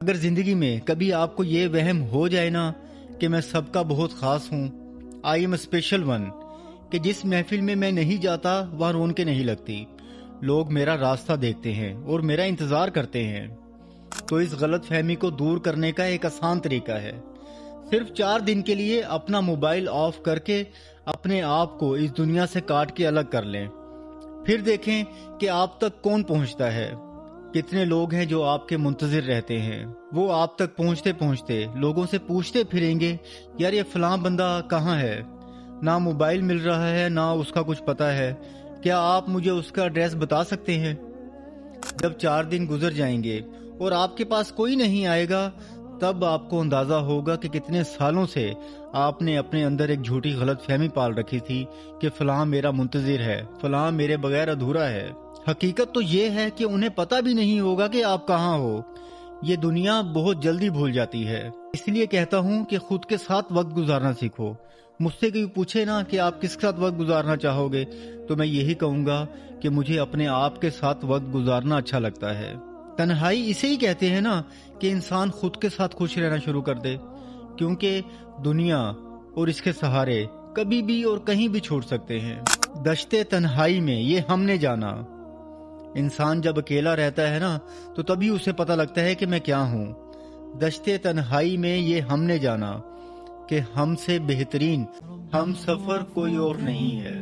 اگر زندگی میں کبھی آپ کو یہ وہم ہو جائے نا کہ میں سب کا بہت خاص ہوں، I am a special one, کہ جس محفل میں میں نہیں جاتا وہاں رونقیں نہیں لگتی، لوگ میرا راستہ دیکھتے ہیں اور میرا انتظار کرتے ہیں، تو اس غلط فہمی کو دور کرنے کا ایک آسان طریقہ ہے، صرف 4 دن کے لیے اپنا موبائل آف کر کے اپنے آپ کو اس دنیا سے کاٹ کے الگ کر لیں، پھر دیکھیں کہ آپ تک کون پہنچتا ہے۔ کتنے لوگ ہیں جو آپ کے منتظر رہتے ہیں، وہ آپ تک پہنچتے پہنچتے لوگوں سے پوچھتے پھریں گے یار یہ فلاں بندہ کہاں ہے، نہ موبائل مل رہا ہے نہ اس کا کچھ پتہ ہے، کیا آپ مجھے اس کا ایڈریس بتا سکتے ہیں؟ جب 4 دن گزر جائیں گے اور آپ کے پاس کوئی نہیں آئے گا، تب آپ کو اندازہ ہوگا کہ کتنے سالوں سے آپ نے اپنے اندر ایک جھوٹی غلط فہمی پال رکھی تھی کہ فلاں میرا منتظر ہے، فلاں میرے بغیر ادھورا ہے۔ حقیقت تو یہ ہے کہ انہیں پتہ بھی نہیں ہوگا کہ آپ کہاں ہو۔ یہ دنیا بہت جلدی بھول جاتی ہے، اس لیے کہتا ہوں کہ خود کے ساتھ وقت گزارنا سیکھو۔ مجھ سے کوئی پوچھے نا کہ آپ کس کے ساتھ وقت گزارنا چاہو گے تو میں یہی کہوں گا کہ مجھے اپنے آپ کے ساتھ وقت گزارنا اچھا لگتا ہے۔ تنہائی اسے ہی کہتے ہیں نا کہ انسان خود کے ساتھ خوش رہنا شروع کر دے، کیونکہ دنیا اور اس کے سہارے کبھی بھی اور کہیں بھی چھوڑ سکتے ہیں۔ دشتے تنہائی میں یہ ہم نے جانا، انسان جب اکیلا رہتا ہے نا تو تبھی اسے پتہ لگتا ہے کہ میں کیا ہوں۔ دشتے تنہائی میں یہ ہم نے جانا کہ ہم سے بہترین ہم سفر کوئی اور نہیں ہے۔